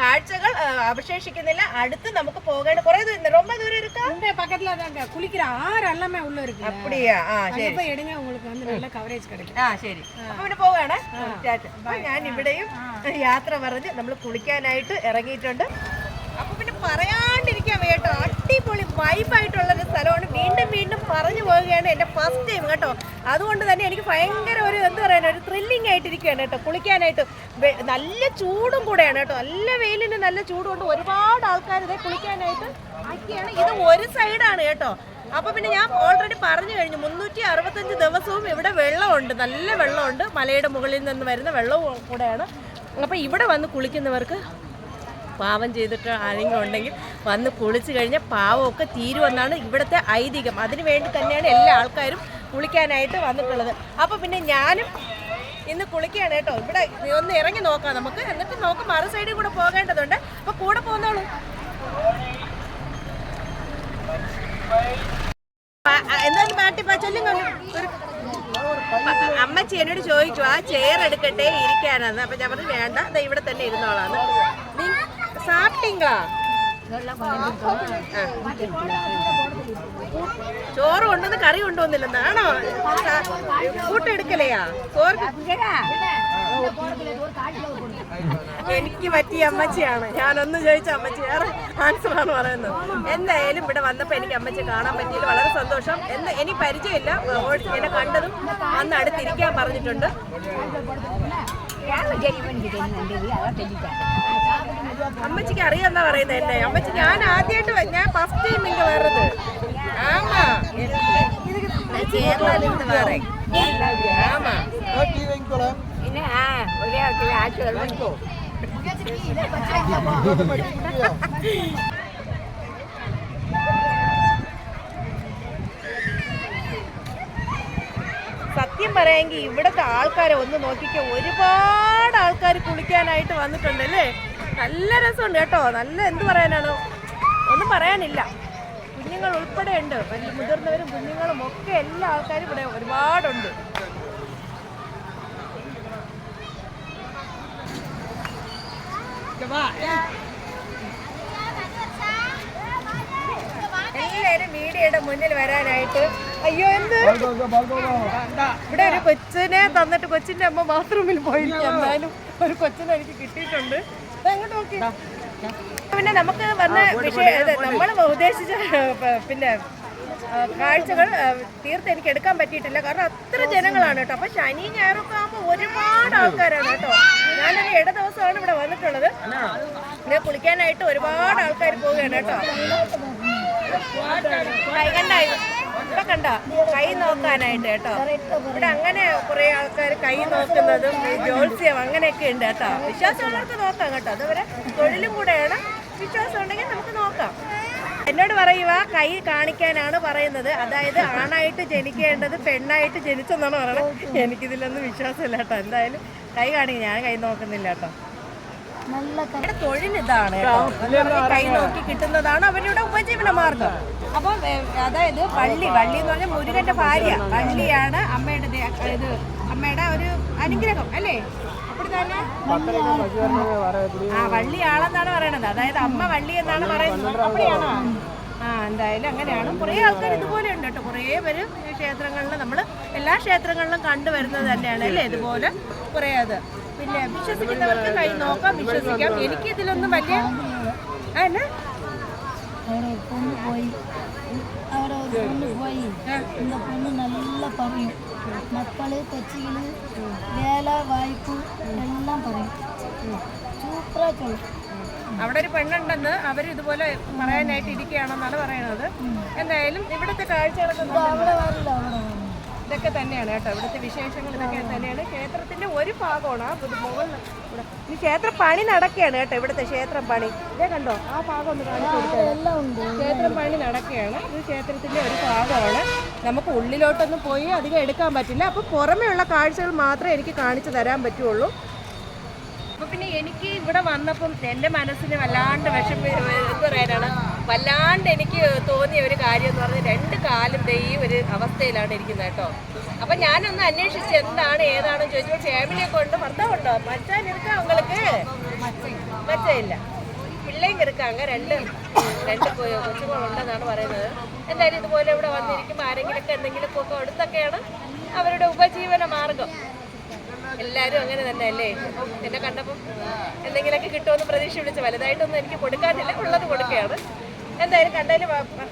കാഴ്ചകൾ അവശേഷിക്കുന്നില്ല. അടുത്ത് നമുക്ക് പോകേണ്ട കുറെ ദൂരം, ரொம்ப ദൂരം இருக்கா? பக்கத்துல தாங்க குளிக்கிற ஆறு எல்லாமே உள்ள இருக்கு. அப்படியா? ശരി, போய் எடுங்க, உங்களுக்கு வந்து நல்ல கவரேஜ் கிடைக்கும். ശരി. അപ്പൊ പിന്നെ പോവാണ്. ഞാൻ ഇവിടെയും യാത്ര പറഞ്ഞ് നമ്മൾ കുളിക്കാനായിട്ട് ഇറങ്ങിയിട്ടുണ്ട്. അപ്പൊ പിന്നെ പറയാണ്ടിരിക്കാൻ കേട്ടോ, അടിപൊളി വൈബായിട്ടുള്ളൊരു സ്ഥലമാണ്. വീണ്ടും വീണ്ടും പറഞ്ഞു പോവുകയാണ്, എൻ്റെ ഫസ്റ്റ് ടൈം കേട്ടോ. അതുകൊണ്ട് തന്നെ എനിക്ക് ഭയങ്കര ഒരു എന്താ പറയുക, ഒരു ത്രില്ലിംഗ് ആയിട്ടിരിക്കുകയാണ് കേട്ടോ കുളിക്കാനായിട്ട്. നല്ല ചൂടും കൂടെയാണ് കേട്ടോ, നല്ല വെയിലിന് നല്ല ചൂടുകൊണ്ട് ഒരുപാട് ആൾക്കാർ ഇതേ കുളിക്കാനായിട്ട് നിൽക്കുകയാണ്. ഇത് ഒരു സൈഡാണ് കേട്ടോ. അപ്പൊ പിന്നെ ഞാൻ ഓൾറെഡി പറഞ്ഞു കഴിഞ്ഞു, 365 ദിവസവും ഇവിടെ വെള്ളമുണ്ട്, നല്ല വെള്ളമുണ്ട്. മലയുടെ മുകളിൽ നിന്ന് വരുന്ന വെള്ളവും കൂടെയാണ്. അപ്പൊ ഇവിടെ വന്ന് കുളിക്കുന്നവർക്ക് പാവം ചെയ്തിട്ട് ആരെങ്കിലും ഉണ്ടെങ്കിൽ വന്ന് കുളിച്ച് കഴിഞ്ഞാൽ പാവമൊക്കെ തീരുമെന്നാണ് ഇവിടുത്തെ ഐതിഹ്യം. അതിനു വേണ്ടി തന്നെയാണ് എല്ലാ ആൾക്കാരും കുളിക്കാനായിട്ട് വന്നിട്ടുള്ളത്. അപ്പോൾ പിന്നെ ഞാനും ഇന്ന് കുളിക്കുകയാണ് കേട്ടോ. ഇവിടെ ഒന്ന് ഇറങ്ങി നോക്കാം നമുക്ക്, എന്നിട്ട് നമുക്ക് മറു സൈഡിൽ കൂടെ പോകേണ്ടതുണ്ട്. അപ്പോൾ കൂടെ പോകുന്നോളൂ. എന്തായാലും മാറ്റി ചൊല്ലുക. അമ്മച്ചി എന്നോട് ചോദിച്ചു ആ ചെയർ എടുക്കട്ടെ ഇരിക്കാനാന്ന്. അപ്പൊ ഞാൻ പറഞ്ഞു വേണ്ട, ഇവിടെ തന്നെ ഇരുന്നോളാന്ന്. സാപ്പിട്ടീങ്കളാ? ചോറ് കൊണ്ടുവന്ന് കറി കൊണ്ടുവന്നില്ലെന്നാണോ? കൂട്ടെടുക്കലയാ ചോറ്? എനിക്ക് പറ്റിയ അമ്മച്ചിയാണ്. ഞാനൊന്ന് ചോദിച്ച അമ്മച്ചി വേറെ ആൻസറാണ് പറയുന്നത്. എന്തായാലും ഇവിടെ വന്നപ്പോൾ എനിക്ക് അമ്മച്ചി കാണാൻ പറ്റിയത് വളരെ സന്തോഷം. എനിക്ക് പരിചയമില്ല, എന്നെ കണ്ടതും അന്ന് അടുത്തിരിക്കാൻ പറഞ്ഞിട്ടുണ്ട്. അമ്മച്ചിക്ക് അറിയാന്നാ പറയുന്നത് എന്നെ. അമ്മച്ചി ഞാൻ ആദ്യമായിട്ട്, ഞാൻ ഫസ്റ്റ് ടൈം ഇങ്ങ വരുന്നത്. ആമാ ചേർന്നാലിന്ന് വേറെ. ആമാ സത്യം പറയാമെങ്കിൽ ഇവിടുത്തെ ആൾക്കാരെ ഒന്ന് നോക്കിക്കോ, ഒരുപാട് ആൾക്കാർ കുളിക്കാനായിട്ട് വന്നിട്ടുണ്ട് അല്ലേ. നല്ല രസമുണ്ട് കേട്ടോ. നല്ല എന്ത് പറയാനാണ്, ഒന്നും പറയാനില്ല. കുഞ്ഞുങ്ങൾ ഉൾപ്പെടെ ഉണ്ട്, വലിയ മുതിർന്നവരും കുഞ്ഞുങ്ങളും ഒക്കെ എല്ലാ ആൾക്കാരും ഇവിടെ ഒരുപാടുണ്ട്. എല്ലാവരും വീഡിയോയുടെ മുന്നിൽ വരാനായിട്ട്. അയ്യോ എന്ത് ഇവിടെ ഒരു കൊച്ചിനെ തന്നിട്ട് കൊച്ചിന്റെ അമ്മ ബാത്റൂമിൽ പോയിരിക്കും. എന്നാലും ഒരു കൊച്ചിനെ എനിക്ക് കിട്ടിയിട്ടുണ്ട്. അങ്ങോട്ട് നോക്കി. പിന്നെ നമുക്ക് വന്ന വിഷയം നമ്മൾ ഉദ്ദേശിച്ച പിന്നെ കാഴ്ചകൾ തീർത്ത് എനിക്ക് എടുക്കാൻ പറ്റിയിട്ടില്ല, കാരണം അത്ര ജനങ്ങളാണ് കേട്ടോ. അപ്പോൾ ശനി ഞായറൊക്കെ ആകുമ്പോൾ ഒരുപാട് ആൾക്കാരാണ് കേട്ടോ. ഞാനൊരു ഇട ദിവസമാണ് ഇവിടെ വന്നിട്ടുള്ളത്. ഇവിടെ കുളിക്കാനായിട്ട് ഒരുപാട് ആൾക്കാർ പോവുകയാണ് കേട്ടോ. കൈ കണ്ടായി ഇവിടെ കണ്ട കൈ നോക്കാനായിട്ട് കേട്ടോ. ഇവിടെ അങ്ങനെ കുറെ ആൾക്കാർ കൈ നോക്കുന്നതും ജോത്സ്യം അങ്ങനെയൊക്കെ ഉണ്ട് കേട്ടോ. വിശ്വാസമുള്ളവർക്ക് നോക്കാം കേട്ടോ. അതുവരെ തൊഴിലും കൂടെയാണ്. വിശ്വാസം ഉണ്ടെങ്കിൽ നമുക്ക് നോക്കാം. എന്നോട് പറയുക കൈ കാണിക്കാനാണ് പറയുന്നത്. അതായത് ആണായിട്ട് ജനിക്കേണ്ടത് പെണ്ണായിട്ട് ജനിച്ചെന്നാണ് പറയുന്നത്. എനിക്കിതിലൊന്നും വിശ്വാസമില്ല കേട്ടോ. എന്തായാലും കൈ കാണിക്കും, ഞാൻ കൈ നോക്കുന്നില്ല കേട്ടോ. അവരുടെ തൊഴിൽ ഇതാണ് കേട്ടോ. കൈ നോക്കി കിട്ടുന്നതാണ് അവരുടെ ഉപജീവന മാർഗം. അപ്പം അതായത് വള്ളി എന്ന് പറഞ്ഞാൽ മുരുകന്റെ ഭാര്യ വള്ളിയാണ് അമ്മയുടെ ഒരു അനുഗ്രഹം അല്ലേ? അപ്പടി തന്നെ വള്ളിയാളെന്നാണ് പറയണത്. അതായത് അമ്മ വള്ളി എന്നാണ് പറയുന്നത്. അപ്പടിയാണോ? എന്തായാലും അങ്ങനെയാണ്. കുറേ ആൾക്കാർ ഇതുപോലെ ഉണ്ട് കേട്ടോ. കുറേ പേര് ക്ഷേത്രങ്ങളിൽ നമ്മൾ എല്ലാ ക്ഷേത്രങ്ങളിലും കണ്ടുവരുന്നത് തന്നെയാണ് അല്ലേ ഇതുപോലെ കുറേ. അത് പിന്നെ വിശ്വസിക്കുന്നവർക്ക് കൈ നോക്കാം, വിശ്വസിക്കാം. എനിക്ക് ഇതിലൊന്നും വലിയ എന്നാ இந்த பொண்ணு நல்லா பறையும். மக்கள் கட்சிகள் வேலை வாய்ப்பு எல்லாம் பறையும். സൂപ്പറായി சொல்லும். അവിടെ ഒരു പെണ്ണുണ്ടെന്ന് അവർ ഇതുപോലെ പറയാനായിട്ട് ഇരിക്കുകയാണെന്നാണ് പറയുന്നത്. എന്തായാലും ഇവിടുത്തെ കാഴ്ചകളൊക്കെ ഇതൊക്കെ തന്നെയാണ് കേട്ടോ. ഇവിടുത്തെ വിശേഷങ്ങൾ ഇതൊക്കെ തന്നെയാണ്. ക്ഷേത്രത്തിന്റെ ഒരു ഭാഗമാണ് മുകളിൽ. ഈ ക്ഷേത്രം പണി നടക്കുകയാണ് കേട്ടോ. ഇവിടുത്തെ ക്ഷേത്രം പണി ഇതേ കണ്ടോ. ആ ഭാഗം ഒന്ന് കാണിച്ചു കൊടുക്കുക. ക്ഷേത്രം പണി നടക്കുകയാണ്. ഇത് ക്ഷേത്രത്തിന്റെ ഒരു ഭാഗമാണ്. നമുക്ക് ഉള്ളിലോട്ടൊന്നും പോയി അധികം എടുക്കാൻ പറ്റില്ല. അപ്പോൾ പുറമേ ഉള്ള കാഴ്ചകൾ മാത്രമേ എനിക്ക് കാണിച്ചു തരാൻ പറ്റുള്ളൂ. അപ്പോൾ പിന്നെ എനിക്ക് ഇവിടെ വന്നപ്പം എൻ്റെ മനസ്സിന് വല്ലാണ്ട് എന്ത് പറയാനാണ്, വല്ലാണ്ട് എനിക്ക് തോന്നിയ ഒരു കാര്യം എന്ന് പറഞ്ഞാൽ 2 കാലും ഈ ഒരു അവസ്ഥയിലാണ് ഇരിക്കുന്നത് കേട്ടോ. അപ്പം ഞാനൊന്ന് അന്വേഷിച്ച് എന്താണ് ഏതാണെന്ന് ചോദിച്ചപ്പോൾ ഫാമിലിയെ കൊണ്ട് ഭർത്താവുണ്ടോ മച്ചാൻ ഇരിക്കാം അവങ്ങൾക്ക് മച്ചയില്ല പിള്ളേയും കിടക്കാങ്ങ 2 കൊച്ചുങ്ങളുണ്ടെന്നാണ് പറയുന്നത്. എന്തായാലും ഇതുപോലെ ഇവിടെ വന്നിരിക്കുമ്പോൾ ആരെങ്കിലുമൊക്കെ എന്തെങ്കിലുമൊക്കെ കൊടുത്തൊക്കെയാണ് അവരുടെ ഉപജീവന മാർഗം. എല്ലാവരും അങ്ങനെ തന്നെ അല്ലേ? എന്നെ കണ്ടപ്പം എന്തെങ്കിലുമൊക്കെ കിട്ടുമെന്ന് പ്രതീക്ഷ വിളിച്ച് വലുതായിട്ടൊന്നും എനിക്ക് കൊടുക്കാനില്ല, ഉള്ളത് കൊടുക്കുകയാണ്. എന്തായാലും കണ്ടതിൽ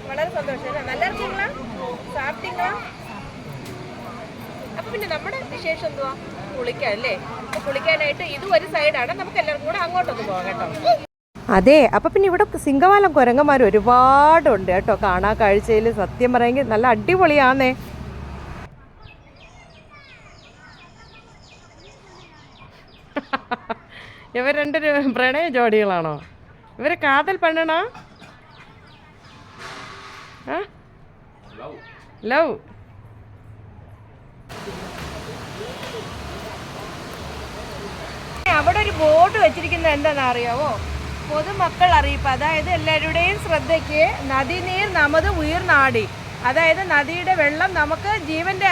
വളരെ സന്തോഷം. നല്ല ഇറച്ചിങ്ങളാ സാപ്പിട്ടിങ്ങളാ. അപ്പം പിന്നെ നമ്മുടെ വിശേഷം എന്തുവാ? കുളിക്കാൻ അല്ലേ? അപ്പോൾ കുളിക്കാനായിട്ട് ഇതും ഒരു സൈഡാണ്. നമുക്ക് എല്ലാവർക്കും കൂടെ അങ്ങോട്ടൊന്ന് പോകാം കേട്ടോ. അതെ, അപ്പം പിന്നെ ഇവിടെ സിംഗവാലം കുരങ്ങന്മാർ ഒരുപാടുണ്ട് കേട്ടോ. കാണാൻ കാഴ്ചയിൽ സത്യം പറയുമെങ്കിൽ നല്ല അടിപൊളിയാന്നേ. ഇവർ 2 പ്രണയ ജോഡികളാണോ? ഇവർ കാതൽ പണ്ണണോ? ലവ്. അവിടെ ഒരു ബോർഡ് വെച്ചിരിക്കുന്നത് എന്താണെന്ന് അറിയാവോ? പൊതുമക്കൾ അറിയിപ്പ്. അതായത് എല്ലാവരുടെയും ശ്രദ്ധയ്ക്ക് നദീനീർ നമത് ഉയർനാടി. അതായത് നദിയുടെ വെള്ളം നമുക്ക് ജീവന്റെ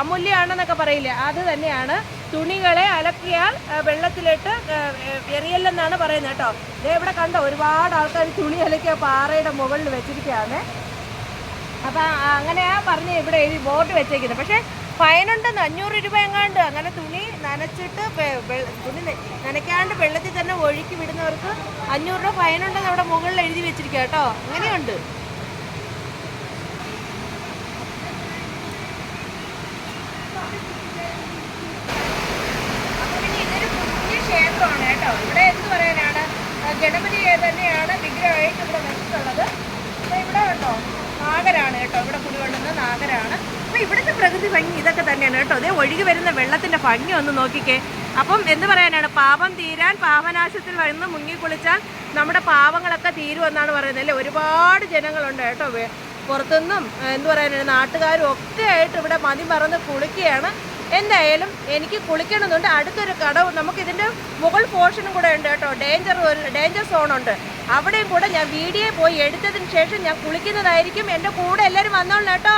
അമൂല്യമാണെന്നൊക്കെ പറയില്ലേ, അത് തന്നെയാണ്. തുണികളെ അലക്കിയാൽ വെള്ളത്തിലിട്ട് എറിയല്ലെന്നാണ് പറയുന്നത് കേട്ടോ. ഇവിടെ കണ്ടോ ഒരുപാട് ആൾക്കാർ തുണി അലക്കിയ പാറയുടെ മുകളിൽ വെച്ചിരിക്കുകയാണ്. അപ്പം അങ്ങനെയാ പറഞ്ഞ് ഇവിടെ എഴുതി ബോർഡ് വെച്ചേക്കുന്നത്. പക്ഷേ ഫൈനുണ്ടെന്ന് 500 രൂപ എങ്ങാണ്ട്. അങ്ങനെ തുണി നനച്ചിട്ട് തുണി നനയ്ക്കാണ്ട് വെള്ളത്തിൽ തന്നെ ഒഴുക്കി വിടുന്നവർക്ക് 500 രൂപ ഫൈനുണ്ടെന്ന് അവിടെ മുകളിൽ എഴുതി വെച്ചിരിക്കുക കേട്ടോ. അങ്ങനെയുണ്ട്. ക്ഷേത്രമാണ് കേട്ടോ. ഇവിടെ എന്ത് പറയാനാണ്, ഗണപതി തന്നെയാണ് വിഗ്രഹമായിട്ട് ഇവിടെ വെച്ചിട്ടുള്ളത്. അപ്പോൾ ഇവിടെ കേട്ടോ നാഗരാണ് കേട്ടോ. ഇവിടെ കുടികൊള്ളുന്ന നാഗരാണ്. അപ്പോൾ ഇവിടുത്തെ പ്രകൃതി ഭംഗി ഇതൊക്കെ തന്നെയാണ് കേട്ടോ. അതേ ഒഴുകി വരുന്ന വെള്ളത്തിൻ്റെ ഭംഗി ഒന്ന് നോക്കിക്കേ. അപ്പം എന്ത് പറയാനാണ്, പാപം തീരാൻ പാപനാശത്തിൽ വന്ന് മുങ്ങിക്കുളിച്ചാൽ നമ്മുടെ പാപങ്ങളൊക്കെ തീരുമെന്നാണ് പറയുന്നത് അല്ലേ. ഒരുപാട് ജനങ്ങളുണ്ട് കേട്ടോ. പുറത്തുനിന്നും എന്ത് പറയാനാണ് നാട്ടുകാരും ഒക്കെ ആയിട്ട് ഇവിടെ മതി മറന്ന് കുളിക്കുകയാണ്. എന്തായാലും എനിക്ക് കുളിക്കണമെന്നുണ്ട്. അടുത്തൊരു കടവ് നമുക്കിതിൻ്റെ മുകൾ പോർഷനും കൂടെ ഉണ്ട് കേട്ടോ. ഡേഞ്ചർ സോണുണ്ട്. അവിടെയും കൂടെ ഞാൻ വീഡിയോ പോയി എടുത്തതിന് ശേഷം ഞാൻ കുളിക്കുന്നതായിരിക്കും. എൻ്റെ കൂടെ എല്ലാവരും വന്നോളൂ കേട്ടോ.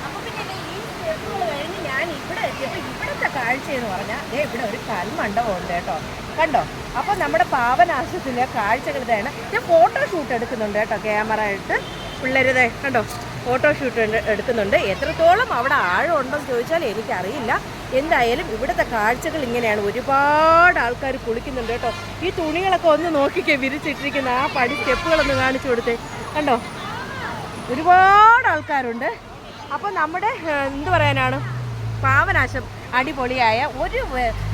അപ്പോൾ പിന്നെ ഈ സ്റ്റെപ്പുകൾ കഴിഞ്ഞ് ഞാൻ ഇവിടെ എത്തിയപ്പോൾ ഇവിടുത്തെ കാഴ്ച എന്ന് പറഞ്ഞാൽ ഇവിടെ ഒരു കൽമണ്ഡപം ഉണ്ട് കേട്ടോ. കണ്ടോ? അപ്പോൾ നമ്മുടെ പാവനാശത്തിലെ കാഴ്ചകൾ ഇതാണ്. ഞാൻ ഫോട്ടോഷൂട്ട് എടുക്കുന്നുണ്ട് കേട്ടോ. ക്യാമറ ഇട്ട് പിള്ളേരുതേ കണ്ടോ. ഫോട്ടോഷൂട്ട് എടുക്കുന്നുണ്ട്. എത്രത്തോളം അവിടെ ആഴം ഉണ്ടെന്ന് ചോദിച്ചാൽ എനിക്കറിയില്ല. എന്തായാലും ഇവിടുത്തെ കാഴ്ചകൾ ഇങ്ങനെയാണ്. ഒരുപാട് ആൾക്കാർ കുളിക്കുന്നുണ്ട് കേട്ടോ. ഈ തുണികളൊക്കെ ഒന്ന് നോക്കിക്കേ, വിരിച്ചിട്ടിരിക്കുന്ന ആ പടി സ്റ്റെപ്പുകളൊന്ന് കാണിച്ചു കൊടുത്തേ. കണ്ടോ, ഒരുപാട് ആൾക്കാരുണ്ട്. അപ്പോൾ നമ്മുടെ എന്ത് പറയാനാണ്, പാവനാശം അടിപൊളിയായ ഒരു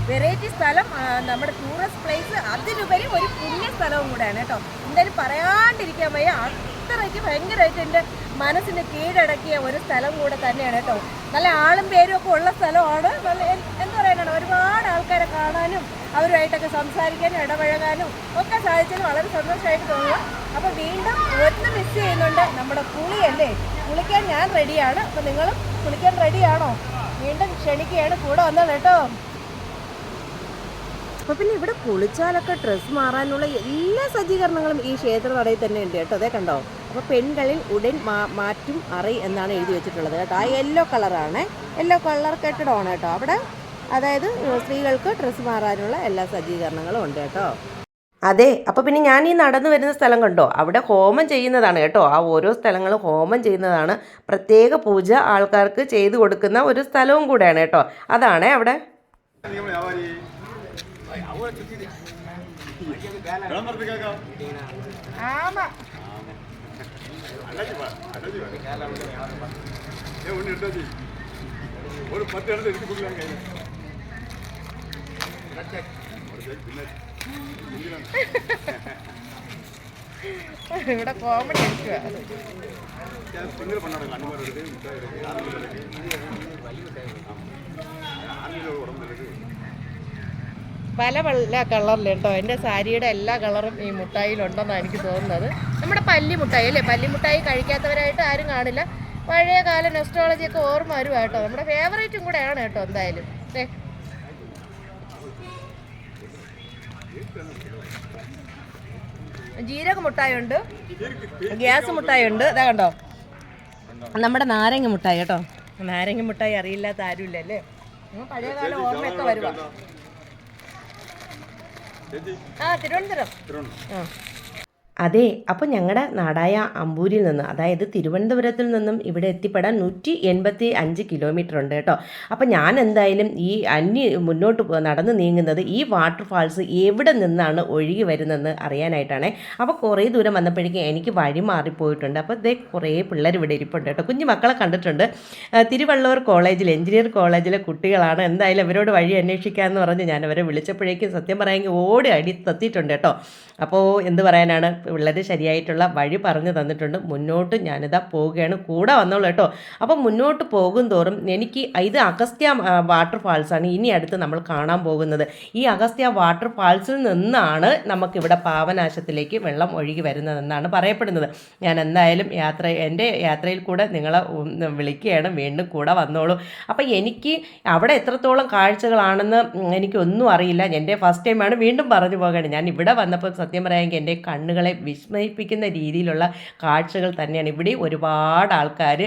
വെറൈറ്റി സ്ഥലം, നമ്മുടെ ടൂറിസ്റ്റ് പ്ലേസ്, അതിലുപരി ഒരു പുണ്യ സ്ഥലവും കൂടെയാണ് കേട്ടോ. എന്തായാലും പറയാണ്ടിരിക്കാൻ വയ്യ, അത്രയ്ക്ക് ഭയങ്കരമായിട്ട് എൻ്റെ മനസ്സിന് കീഴടക്കിയ ഒരു സ്ഥലം കൂടെ തന്നെയാണ് കേട്ടോ. നല്ല ആളും പേരും ഒക്കെ ഉള്ള സ്ഥലമാണ്. നല്ല എന്താ പറയാനാണ്, ഒരുപാട് ആൾക്കാരെ കാണാനും അവരുമായിട്ടൊക്കെ സംസാരിക്കാനും ഇടപഴകാനും ഒക്കെ സാധിച്ചത് വളരെ സന്തോഷമായിട്ട് തോന്നുക. അപ്പോൾ വീണ്ടും ഒന്ന് മിസ് ചെയ്യുന്നുണ്ട്, നമ്മുടെ കുളിയല്ലേ. കുളിക്കാൻ ഞാൻ റെഡിയാണ്. അപ്പോൾ നിങ്ങളും കുളിക്കാൻ റെഡിയാണോ? വീണ്ടും ക്ഷണിക്കുകയാണ്, കൂടെ വന്നത് കേട്ടോ. അപ്പോൾ പിന്നെ ഇവിടെ കുളിച്ചാലൊക്കെ ഡ്രസ്സ് മാറാനുള്ള എല്ലാ സജ്ജീകരണങ്ങളും ഈ ക്ഷേത്ര നടയിൽ തന്നെ ഉണ്ട് കേട്ടോ. അതേ കണ്ടോ. അപ്പോൾ പെൺകളിൽ ഉടൻ മാറ്റും അറി എന്നാണ് എഴുതി വെച്ചിട്ടുള്ളത് കേട്ടോ. ആ യെല്ലോ കളറാണ്, യെല്ലോ കളർ കെട്ടിടമാണ് കേട്ടോ അവിടെ. അതായത് സ്ത്രീകൾക്ക് ഡ്രസ്സ് മാറാനുള്ള എല്ലാ സജ്ജീകരണങ്ങളും ഉണ്ട് കേട്ടോ. അതെ, അപ്പോൾ പിന്നെ ഞാൻ ഈ നടന്നു വരുന്ന സ്ഥലം കണ്ടോ, അവിടെ ഹോമം ചെയ്യുന്നതാണ് കേട്ടോ. ആ ഓരോ സ്ഥലങ്ങളും ഹോമം ചെയ്യുന്നതാണ്. പ്രത്യേക പൂജ ആൾക്കാർക്ക് ചെയ്തു കൊടുക്കുന്ന ഒരു സ്ഥലവും കൂടെയാണ് കേട്ടോ. അതാണ് അവിടെ. ഇവിടെ കോമഡി അടിക്കുക. പല പല കളറിൽ കേട്ടോ. എൻ്റെ സാരിയുടെ എല്ലാ കളറും ഈ മുട്ടായിലുണ്ടെന്നാണ് എനിക്ക് തോന്നുന്നത്. നമ്മുടെ പല്ലിമുട്ടായി അല്ലേ, പല്ലിമുട്ടായി കഴിക്കാത്തവരായിട്ട് ആരും കാണില്ല. പഴയ കാല നെസ്റ്റോളജിയൊക്കെ ഓർമ്മ വരുവാ കേട്ടോ. നമ്മുടെ ഫേവറേറ്റും കൂടെയാണ് കേട്ടോ. എന്തായാലും ജീരക മുട്ടായി ഉണ്ട്, ഗ്യാസ് മുട്ടായി ഉണ്ട്. ഇതാ കണ്ടോ, നമ്മുടെ നാരങ്ങ മുട്ടായി കേട്ടോ. നാരങ്ങ മുട്ടായി അറിയില്ലാത്ത ആരുമില്ല അല്ലേ. പഴയകാല ഓർമ്മയൊക്കെ വരുവാ. തിരുവനന്തപുരം. അതെ, അപ്പോൾ ഞങ്ങളുടെ നാടായ അമ്പൂരിൽ നിന്ന്, അതായത് തിരുവനന്തപുരത്തിൽ നിന്നും ഇവിടെ എത്തിപ്പെടാൻ 185 കിലോമീറ്റർ ഉണ്ട് കേട്ടോ. അപ്പോൾ ഞാൻ എന്തായാലും ഈ മുന്നോട്ട് നടന്ന് നീങ്ങുന്നത് ഈ വാട്ടർഫാൾസ് എവിടെ നിന്നാണ് ഒഴുകി വരുന്നതെന്ന് അറിയാനായിട്ടാണ്. അപ്പോൾ കുറേ ദൂരം വന്നപ്പോഴേക്കും എനിക്ക് വഴി മാറിപ്പോയിട്ടുണ്ട്. അപ്പോൾ ഇതേ കുറേ പിള്ളേർ ഇവിടെ ഇരിപ്പുണ്ട് കേട്ടോ. കുഞ്ഞു മക്കളെ കണ്ടിട്ടുണ്ട്. തിരുവള്ളൂർ കോളേജിൽ, എഞ്ചിനീയർ കോളേജിലെ കുട്ടികളാണ്. എന്തായാലും അവരോട് വഴി അന്വേഷിക്കാമെന്ന് പറഞ്ഞ് ഞാൻ അവരെ വിളിച്ചപ്പോഴേക്കും സത്യം പറയാമെങ്കിൽ ഓടി അടിത്തെത്തിയിട്ടുണ്ട് കേട്ടോ. അപ്പോൾ എന്ത് പറയാനാണ്, പിള്ളേർ ശരിയായിട്ടുള്ള വഴി പറഞ്ഞു തന്നിട്ടുണ്ട്. മുന്നോട്ട് ഞാനിതാ പോവുകയാണ്, കൂടെ വന്നോളൂ കേട്ടോ. അപ്പം മുന്നോട്ട് പോകും തോറും എനിക്ക് ഇത് അഗസ്ത്യ വാട്ടർഫാൾസാണ് ഇനി അടുത്ത് നമ്മൾ കാണാൻ പോകുന്നത്. ഈ അഗസ്ത്യ വാട്ടർഫാൾസിൽ നിന്നാണ് നമുക്കിവിടെ പാവനാശത്തിലേക്ക് വെള്ളം ഒഴുകി വരുന്നതെന്നാണ് പറയപ്പെടുന്നത്. ഞാൻ എന്തായാലും എൻ്റെ യാത്രയിൽ കൂടെ നിങ്ങളെ വിളിക്കുകയാണ്, വീണ്ടും കൂടെ വന്നോളൂ. അപ്പം എനിക്ക് അവിടെ എത്രത്തോളം കാഴ്ചകളാണെന്ന് എനിക്കൊന്നും അറിയില്ല. എൻ്റെ ഫസ്റ്റ് ടൈമാണ്, വീണ്ടും പറഞ്ഞു പോവുകയാണ്. ഞാൻ ഇവിടെ വന്നപ്പോൾ സത്യം പറയാമെങ്കിൽ എൻ്റെ കണ്ണുകളെ വിസ്മയിപ്പിക്കുന്ന രീതിയിലുള്ള കാഴ്ചകൾ തന്നെയാണ്. ഇവിടെ ഒരുപാട് ആൾക്കാർ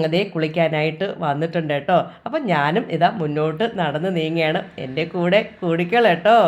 അതേ കുളിക്കാനായിട്ട് വന്നിട്ടുണ്ട് കേട്ടോ. അപ്പം ഞാനും ഇതാ മുന്നോട്ട് നടന്ന് നീങ്ങുകയാണ്. എൻ്റെ കൂടെ കൂടിക്കോളൂ കേട്ടോ.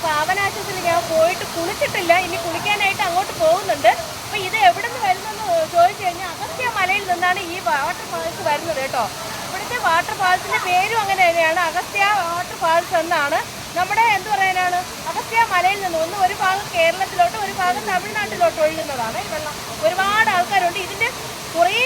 പാവനാശത്തിൽ ഞാൻ പോയിട്ട് കുളിച്ചിട്ടില്ല. ഇനി കുളിക്കാനായിട്ട് അങ്ങോട്ട് പോകുന്നുണ്ട്. അപ്പോൾ ഇത് എവിടെ നിന്ന് വരുന്നെന്ന് ചോദിച്ചു കഴിഞ്ഞാൽ അഗസ്ത്യ മലയിൽ നിന്നാണ് ഈ വാട്ടർഫാൾസ് വരുന്നത് കേട്ടോ. ഇവിടുത്തെ വാട്ടർഫാൾസിൻ്റെ പേരും അങ്ങനെ തന്നെയാണ്, അഗസ്ത്യ വാട്ടർഫാൾസ് എന്നാണ്. നമ്മുടെ എന്ത് പറയാനാണ്, അഗസ്ത്യ മലയിൽ നിന്ന് ഒരു ഭാഗം കേരളത്തിലോട്ട് ഒരു ഭാഗം തമിഴ്നാട്ടിലോട്ട് ഒഴുകുന്നതാണ് ഈ വെള്ളം. ഒരുപാട് ആൾക്കാരുണ്ട്. ഇതിൻ്റെ കുറേ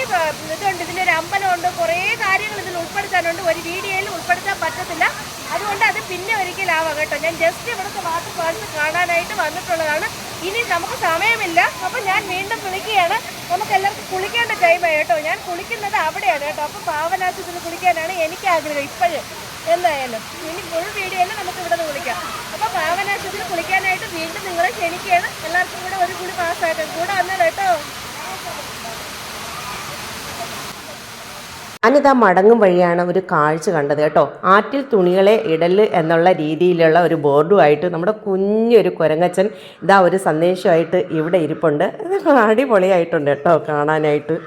ഇതുണ്ട്, ഇതിൻ്റെ ഒരു അമ്പലമുണ്ട്, കുറേ കാര്യങ്ങൾ ഇതിൽ ഉൾപ്പെടുത്താനുണ്ട്. ഒരു വീഡിയോയിൽ ഉൾപ്പെടുത്താൻ പറ്റത്തില്ല, അതുകൊണ്ട് അത് പിന്നെ ഒരിക്കലാവാം കേട്ടോ. ഞാൻ ജസ്റ്റ് ഇവിടുത്തെ വാട്ടർഫാൾസ് കാണാനായിട്ട് വന്നിട്ടുള്ളതാണ്. ഇനി നമുക്ക് സമയമില്ല, അപ്പം ഞാൻ വീണ്ടും വിളിക്കുകയാണ്. നമുക്ക് എല്ലാവർക്കും കുളിക്കേണ്ട ടൈമായി കേട്ടോ. ഞാൻ കുളിക്കുന്നത് അവിടെയാണ് കേട്ടോ. അപ്പോൾ പാവനാശത്തിൽ കുളിക്കാനാണ് എനിക്ക് ആഗ്രഹം ഇപ്പോഴും. എന്തായാലും ഇനി ഫുൾ വീഡിയോയിൽ നമുക്ക് ഇവിടെ നിന്ന് കുളിക്കാം. അപ്പോൾ പാവനാശത്തിൽ കുളിക്കാനായിട്ട് വീണ്ടും നിങ്ങളെ ക്ഷണിക്കുകയാണ്. എല്ലാവർക്കും കൂടെ ഒരു കുളി പാസ്സാക്കാം. കൂടെ വന്നത് കേട്ടോ. ഞാനിതാ മടങ്ങും വഴിയാണ് ഒരു കാഴ്ച കണ്ടത് കേട്ടോ. ആറ്റിൽ തുണികളെ ഇടല് എന്നുള്ള രീതിയിലുള്ള ഒരു ബോർഡുമായിട്ട് നമ്മുടെ കുഞ്ഞൊരു കുരങ്ങച്ചൻ ഇതാ ഒരു സന്ദേശമായിട്ട് ഇവിടെ ഇരിപ്പുണ്ട്. അടിപൊളിയായിട്ടുണ്ട് കേട്ടോ കാണാനായിട്ട്.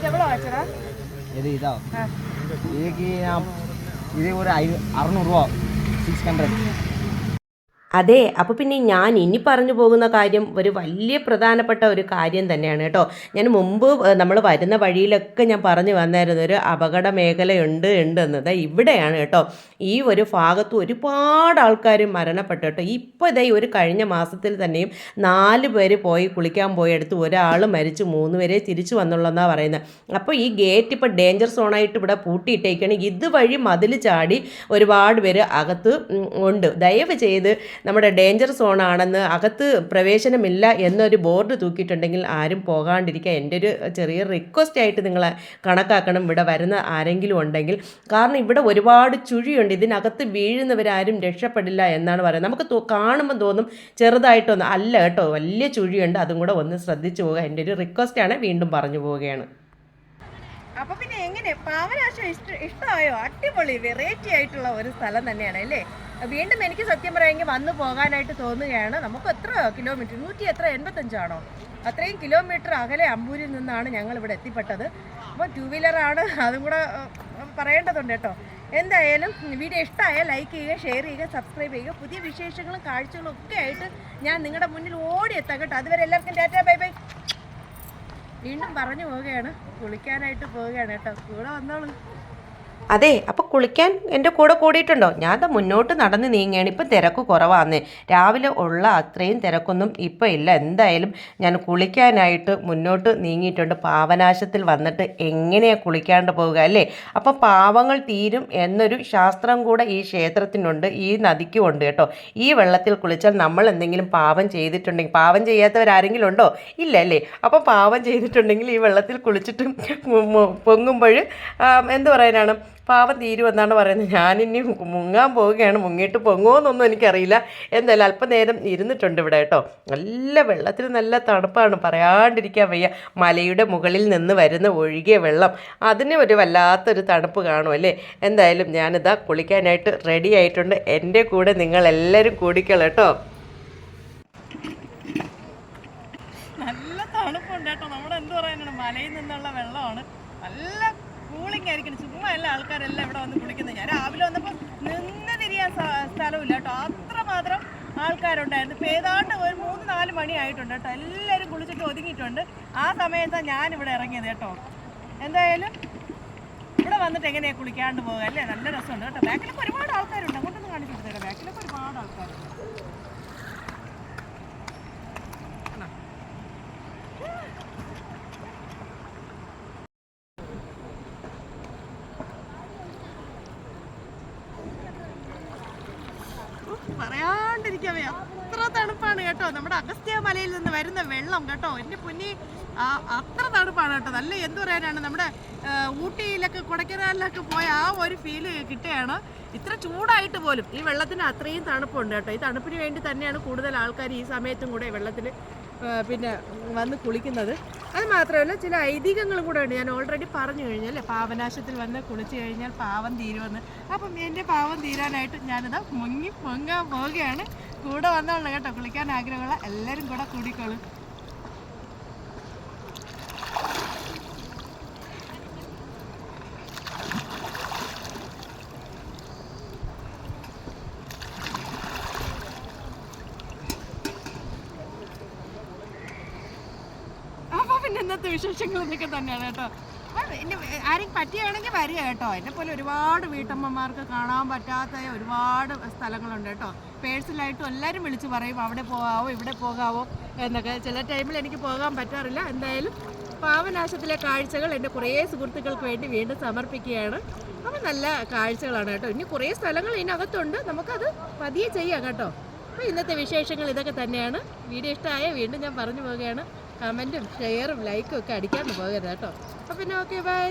എவ்வளோ ஆச்சுடா? இதா இதுக்கு இது ஒரு 600 ரூபா 600. അതെ, അപ്പോൾ പിന്നെ ഞാൻ ഇനി പറഞ്ഞു പോകുന്ന കാര്യം ഒരു വലിയ പ്രധാനപ്പെട്ട ഒരു കാര്യം തന്നെയാണ് കേട്ടോ. ഞാൻ മുമ്പ് നമ്മൾ വരുന്ന വഴിയിലൊക്കെ ഞാൻ പറഞ്ഞു വന്നായിരുന്നു ഒരു അപകട മേഖലയുണ്ട് എന്നത്. ഇവിടെയാണ് കേട്ടോ. ഈ ഒരു ഭാഗത്ത് ഒരുപാട് ആൾക്കാർ മരണപ്പെട്ടു കേട്ടോ. ഇപ്പോൾ ഇതായി ഒരു കഴിഞ്ഞ മാസത്തിൽ തന്നെയും 4 പേര് പോയി കുളിക്കാൻ പോയെടുത്ത് ഒരാൾ മരിച്ചു, 3 പേരെ തിരിച്ചു വന്നുള്ളതെന്നാണ് പറയുന്നത്. അപ്പോൾ ഈ ഗേറ്റ് ഇപ്പോൾ ഡേഞ്ചർ സോണായിട്ട് ഇവിടെ പൂട്ടിയിട്ടേക്കാണ്. ഇതുവഴി മതിൽ ചാടി ഒരുപാട് പേര് അകത്ത് ഉണ്ട്. ദയവ് ചെയ്ത് നമ്മുടെ ഡേഞ്ചർ സോണാണെന്ന്, അകത്ത് പ്രവേശനമില്ല എന്നൊരു ബോർഡ് തൂക്കിയിട്ടുണ്ടെങ്കിൽ ആരും പോകാണ്ടിരിക്കുക. എൻ്റെ ഒരു ചെറിയ റിക്വസ്റ്റ് ആയിട്ട് നിങ്ങളെ കണക്കാക്കണം ഇവിടെ വരുന്ന ആരെങ്കിലും ഉണ്ടെങ്കിൽ. കാരണം ഇവിടെ ഒരുപാട് ചുഴിയുണ്ട്. ഇതിനകത്ത് വീഴുന്നവരാരും രക്ഷപ്പെടില്ല എന്നാണ് പറയുന്നത്. നമുക്ക് കാണുമ്പോൾ തോന്നും ചെറുതായിട്ടൊന്നും, അല്ല കേട്ടോ, വലിയ ചുഴിയുണ്ട്. അതും കൂടെ ഒന്ന് ശ്രദ്ധിച്ചു പോവുക. എൻ്റെ ഒരു റിക്വസ്റ്റാണ്, വീണ്ടും പറഞ്ഞു പോവുകയാണ്. അപ്പോൾ പിന്നെ എങ്ങനെ പാവനാശം ഇഷ്ടമായോ? അടിപൊളി വെറൈറ്റി ആയിട്ടുള്ള ഒരു സ്ഥലം തന്നെയാണ് അല്ലേ. വീണ്ടും എനിക്ക് സത്യം പറയാമെങ്കിൽ വന്നു പോകാനായിട്ട് തോന്നുകയാണ്. നമുക്ക് എത്ര കിലോമീറ്റർ, 185 ആണോ? അത്രയും കിലോമീറ്റർ അകലെ അമ്പൂരിൽ നിന്നാണ് ഞങ്ങൾ ഇവിടെ എത്തിപ്പെട്ടത്. അപ്പോൾ 2 വീലറാണ്, അതും കൂടെ പറയേണ്ടതുണ്ട് കേട്ടോ. എന്തായാലും വീഡിയോ ഇഷ്ടമായാൽ ലൈക്ക് ചെയ്യുക, ഷെയർ ചെയ്യുക, സബ്സ്ക്രൈബ് ചെയ്യുക. പുതിയ വിശേഷങ്ങളും കാഴ്ചകളും ഒക്കെ ആയിട്ട് ഞാൻ നിങ്ങളുടെ മുന്നിൽ ഓടിയെത്താം കേട്ടോ. അതുവരെ എല്ലാവർക്കും ടാറ്റാ ബൈ ബൈ. വീണ്ടും പറഞ്ഞു പോവുകയാണ്, കുളിക്കാനായിട്ട് പോവുകയാണ് കേട്ടോ. കൂടെ വന്നോളൂ. അതെ, അപ്പോൾ കുളിക്കാൻ എൻ്റെ കൂടെ കൂടിയിട്ടുണ്ടോ? ഞാൻ മുന്നോട്ട് നടന്ന് നീങ്ങുകയാണ്. ഇപ്പം തിരക്ക് കുറവാന്നേ. രാവിലെ ഉള്ള അത്രയും തിരക്കൊന്നും ഇപ്പം ഇല്ല. എന്തായാലും ഞാൻ കുളിക്കാനായിട്ട് മുന്നോട്ട് നീങ്ങിയിട്ടുണ്ട്. പാവനാശത്തിൽ വന്നിട്ട് എങ്ങനെയാണ് കുളിക്കാണ്ട് പോവുക അല്ലേ? അപ്പോൾ പാവങ്ങൾ തീരും എന്നൊരു ശാസ്ത്രം കൂടെ ഈ ക്ഷേത്രത്തിനുണ്ട്, ഈ നദിക്കും ഉണ്ട് കേട്ടോ. ഈ വെള്ളത്തിൽ കുളിച്ചാൽ നമ്മൾ എന്തെങ്കിലും പാവം ചെയ്തിട്ടുണ്ടെങ്കിൽ, പാവം ചെയ്യാത്തവരാരെങ്കിലും ഉണ്ടോ? ഇല്ല അല്ലേ? അപ്പോൾ പാവം ചെയ്തിട്ടുണ്ടെങ്കിൽ ഈ വെള്ളത്തിൽ കുളിച്ചിട്ട് പൊങ്ങുമ്പോൾ എന്ത് പറയാനാണ്, പാവം തീരുമെന്നാണ് പറയുന്നത്. ഞാനിനി മുങ്ങാൻ പോവുകയാണ്. മുങ്ങിയിട്ട് പൊങ്ങുമോയെന്നൊന്നും എനിക്കറിയില്ല. എന്തായാലും അല്പനേരം ഇരുന്നിട്ടുണ്ട് ഇവിടെ കേട്ടോ. നല്ല വെള്ളത്തിന് നല്ല തണുപ്പാണ്, പറയാണ്ടിരിക്കാൻ വയ്യ. മലയുടെ മുകളിൽ നിന്ന് വരുന്ന ഒഴുകിയ വെള്ളം, അതിന് ഒരു വല്ലാത്തൊരു തണുപ്പ് കാണുമല്ലേ. എന്തായാലും ഞാനിതാ കുളിക്കാനായിട്ട് റെഡി ആയിട്ടുണ്ട്. എൻ്റെ കൂടെ നിങ്ങളെല്ലാവരും കൂടിക്കള കേട്ടോ. നല്ല തണുപ്പുണ്ട് കേട്ടോ. നമ്മുടെ എന്ത് പറയാനാണ്, മലയിൽ നിന്നുള്ള വെള്ളമാണ്. നല്ല കൂളിംഗ് ആയിരിക്കണം. ചുമ്മാ എല്ലാ ആൾക്കാരെല്ലാം ഇവിടെ വന്ന് കുളിക്കുന്നത്. ഞാൻ രാവിലെ വന്നപ്പോൾ നിന്ന് തിരിയാൻ സ്ഥലമില്ല കേട്ടോ. അത്രമാത്രം ആൾക്കാരുണ്ടായിരുന്നു. ഇപ്പോൾ ഏതാണ്ട് ഒരു 3-4 മണി ആയിട്ടുണ്ട് കേട്ടോ. എല്ലാവരും കുളിച്ചിട്ട് ഒതുങ്ങിയിട്ടുണ്ട്. ആ സമയത്താണ് ഞാനിവിടെ ഇറങ്ങിയത് കേട്ടോ. എന്തായാലും ഇവിടെ വന്നിട്ട് എങ്ങനെയാണ് കുളിക്കാണ്ട് പോകുക അല്ലേ? നല്ല രസമുണ്ട് കേട്ടോ. ബാക്കിലൊക്കെ ഒരുപാട് ആൾക്കാരുണ്ട്. അങ്ങോട്ടൊന്ന് കാണിച്ചു കൊടുത്തേരാം. ബാക്കിലൊക്കെ ഒരുപാട് ആൾക്കാരുണ്ട്. പറയാണ്ടിരിക്കാവേ, അത്ര തണുപ്പാണ് കേട്ടോ. നമ്മുടെ അഗസ്ത്യ മലയിൽ നിന്ന് വരുന്ന വെള്ളം കേട്ടോ. എൻ്റെ പൊന്നി, അത്ര തണുപ്പാണ് കേട്ടോ. നല്ല എന്ത് പറയാനാണ്, നമ്മുടെ ഊട്ടിയിലൊക്കെ കൊടൈക്കനാലിലൊക്കെ പോയ ആ ഒരു ഫീല് കിട്ടുകയാണ്. ഇത്ര ചൂടായിട്ട് പോലും ഈ വെള്ളത്തിന് അത്രയും തണുപ്പുണ്ട് കേട്ടോ. ഈ തണുപ്പിന് വേണ്ടി തന്നെയാണ് കൂടുതൽ ആൾക്കാർ ഈ സമയത്തും കൂടെ വെള്ളത്തിൽ പിന്നെ വന്ന് കുളിക്കുന്നത്. അത് മാത്രമല്ല, ചില ഐതിഹ്യങ്ങളും കൂടെ ഉണ്ട്. ഞാൻ ഓൾറെഡി പറഞ്ഞു കഴിഞ്ഞാൽ അല്ലേ, പാവനാശത്തിൽ വന്ന് കുളിച്ച് കഴിഞ്ഞാൽ പാവം തീരുമെന്ന്. അപ്പം എൻ്റെ പാവം തീരാനായിട്ട് ഞാനിതാ പൊങ്ങാൻ പോവുകയാണ്. കൂടെ വന്നോളൂ കേട്ടോ. കുളിക്കാൻ ആഗ്രഹമുള്ള എല്ലാവരും കൂടെ കൂടിക്കോളും. പിന്നെ ഇന്നത്തെ വിശേഷങ്ങൾ ഇതൊക്കെ തന്നെയാണ് കേട്ടോ. എന്നെ ആരെയും പറ്റിയാണെങ്കിൽ വരിക കേട്ടോ. എന്നെപ്പോലെ ഒരുപാട് വീട്ടമ്മമാർക്ക് കാണാൻ പറ്റാത്ത ഒരുപാട് സ്ഥലങ്ങളുണ്ട് കേട്ടോ. പേഴ്സണലായിട്ടും എല്ലാവരും വിളിച്ച് പറയും അവിടെ പോകാവോ ഇവിടെ പോകാവോ എന്നൊക്കെ. ചില ടൈമിൽ എനിക്ക് പോകാൻ പറ്റാറില്ല. എന്തായാലും പാവനാശത്തിലെ കാഴ്ചകൾ എൻ്റെ കുറേ സുഹൃത്തുക്കൾക്ക് വേണ്ടി വീണ്ടും സമർപ്പിക്കുകയാണ്. അപ്പോൾ നല്ല കാഴ്ചകളാണ് കേട്ടോ. ഇനി കുറേ സ്ഥലങ്ങൾ ഇതിനകത്തുണ്ട്, നമുക്കത് പതിയെ ചെയ്യാം കേട്ടോ. അപ്പോൾ ഇന്നത്തെ വിശേഷങ്ങൾ ഇതൊക്കെ തന്നെയാണ്. വീഡിയോ ഇഷ്ടമായ വീണ്ടും ഞാൻ പറഞ്ഞു പോവുകയാണ്, കമൻറ്റും ഷെയറും ലൈക്കും ഒക്കെ അടിക്കാമെന്ന് പോകരുത് കേട്ടോ. അപ്പോൾ പിന്നെ ഓക്കെ, ബൈ.